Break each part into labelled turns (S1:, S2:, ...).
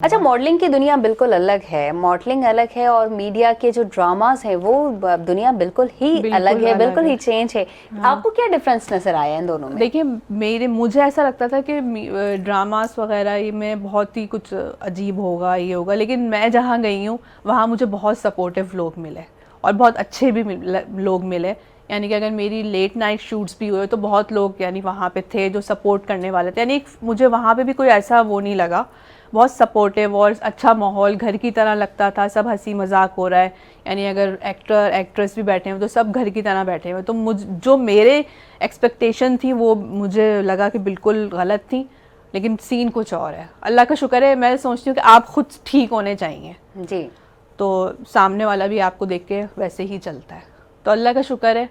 S1: अच्छा, मॉडलिंग की दुनिया बिल्कुल अलग है, मॉडलिंग अलग है और मीडिया के जो ड्रामास हैं वो दुनिया बिल्कुल ही अलग है, बिल्कुल ही चेंज है।
S2: हाँ।
S1: आपको क्या डिफरेंस नजर आया इन दोनों में?
S2: देखिए मुझे ऐसा लगता था कि ड्रामास वगैरह ये में बहुत ही कुछ अजीब होगा, ये होगा, लेकिन मैं जहाँ गई हूँ वहाँ मुझे बहुत सपोर्टिव लोग मिले और बहुत अच्छे भी लोग मिले। यानी कि अगर मेरी लेट नाइट शूट्स भी हुए तो बहुत लोग यानी वहाँ पे थे जो सपोर्ट करने वाले थे। यानी मुझे वहाँ पे भी कोई ऐसा वो नहीं लगा, बहुत सपोर्टिव और अच्छा माहौल घर की तरह लगता था। सब हंसी मजाक हो रहा है, यानी अगर एक्टर एक्ट्रेस भी बैठे हुए तो सब घर की तरह बैठे हुए। तो जो मेरे एक्सपेक्टेशन थी वो मुझे लगा कि बिल्कुल गलत थी, लेकिन सीन कुछ और है। अल्लाह का शुक्र है, मैं सोचती हूँ कि आप खुद ठीक होने चाहिए
S1: जी,
S2: तो सामने वाला भी आपको देख के वैसे ही चलता है। तो अल्लाह का शुक्र है,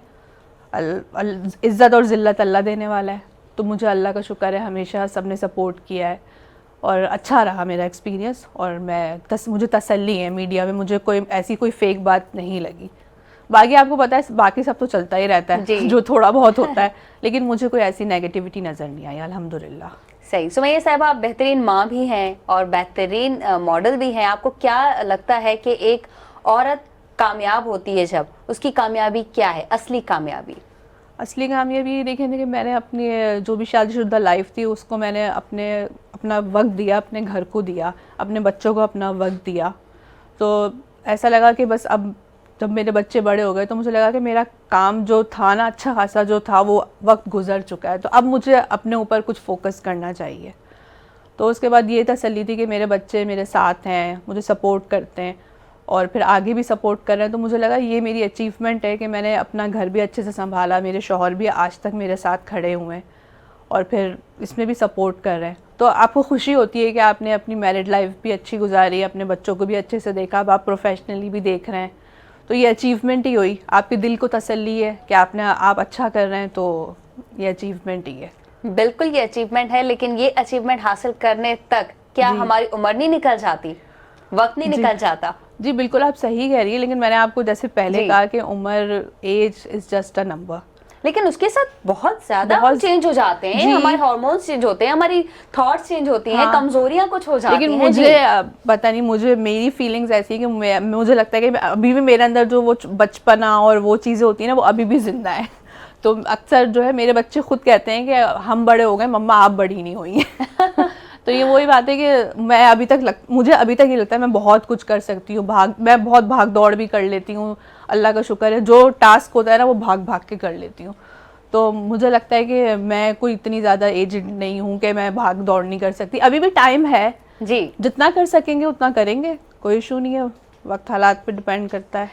S2: इज़्ज़त और ज़िल्लत अल्लाह देने वाला है। तो मुझे अल्लाह का शुक्र है, हमेशा सबने सपोर्ट किया है और अच्छा रहा मेरा एक्सपीरियंस। और मुझे तसल्ली है, मीडिया में मुझे कोई ऐसी कोई फेक बात नहीं लगी। बाकी आपको पता है बाकी सब तो चलता ही रहता है जो थोड़ा बहुत होता है, लेकिन मुझे कोई ऐसी नेगेटिविटी नज़र नहीं आई, अल्हम्दुलिल्लाह।
S1: सही। सुमैया साहब, आप बेहतरीन माँ भी हैं और बेहतरीन मॉडल भी हैं। आपको क्या लगता है कि एक औरत कामयाब होती है जब, उसकी कामयाबी क्या है, असली कामयाबी?
S2: असली कामयाबी देखिए कि मैंने अपनी जो भी शादीशुदा लाइफ थी उसको मैंने अपना वक्त दिया, अपने घर को दिया, अपने बच्चों को अपना वक्त दिया। तो ऐसा लगा कि बस अब जब मेरे बच्चे बड़े हो गए तो मुझे लगा कि मेरा काम जो था ना, अच्छा खासा जो था, वो वक्त गुजर चुका है। तो अब मुझे अपने ऊपर कुछ फोकस करना चाहिए। तो उसके बाद ये तसल्ली थी कि मेरे बच्चे मेरे साथ हैं, मुझे सपोर्ट करते हैं और फिर आगे भी सपोर्ट कर रहे हैं। तो मुझे लगा ये मेरी अचीवमेंट है कि मैंने अपना घर भी अच्छे से संभाला, मेरे शौहर भी आज तक मेरे साथ खड़े हुए हैं और फिर इसमें भी सपोर्ट कर रहे हैं। तो आपको खुशी होती है कि आपने अपनी मैरिड लाइफ भी अच्छी गुजारी, अपने बच्चों को भी अच्छे से देखा, अब आप प्रोफेशनली भी देख रहे हैं। तो ये अचीवमेंट ही हुई, आपके दिल को तसल्ली है कि आप अच्छा कर रहे हैं, तो ये अचीवमेंट ही है।
S1: बिल्कुल ये अचीवमेंट है, लेकिन ये अचीवमेंट हासिल करने तक क्या हमारी उम्र नहीं निकल जाती, वक्त नहीं निकल जाता?
S2: जी बिल्कुल, आप सही कह रही है, लेकिन मैंने आपको जैसे पहले कहा कि उम्र, age is just a number,
S1: लेकिन उसके साथ बहुत ज्यादा चेंज हो जाते हैं, हमारे हार्मोन्स चेंज होते हैं, हमारी थॉट्स चेंज होती हैं, कमजोरियां कुछ हो जाती हैं।
S2: लेकिन मुझे पता नहीं, मुझे मेरी फीलिंग्स ऐसी है कि मुझे लगता है कि अभी भी मेरे अंदर जो वो बचपना और वो चीज़ें होती हैं ना, वो अभी भी जिंदा है। तो अक्सर जो है मेरे बच्चे खुद कहते हैं कि हम बड़े हो गए, मम्मा आप बड़ी नहीं हुई हैं। तो ये वही बात है कि मुझे अभी तक ये लगता है मैं बहुत कुछ कर सकती हूँ। मैं बहुत भाग दौड़ भी कर लेती हूँ, अल्लाह का शुक्र है। जो टास्क होता है ना वो भाग भाग के कर लेती हूँ। तो मुझे लगता है कि मैं कोई इतनी ज़्यादा एजड नहीं हूँ कि मैं भाग दौड़ नहीं कर सकती। अभी भी टाइम है
S1: जी,
S2: जितना कर सकेंगे उतना करेंगे, कोई इशू नहीं है। वक्त हालात पे डिपेंड करता है।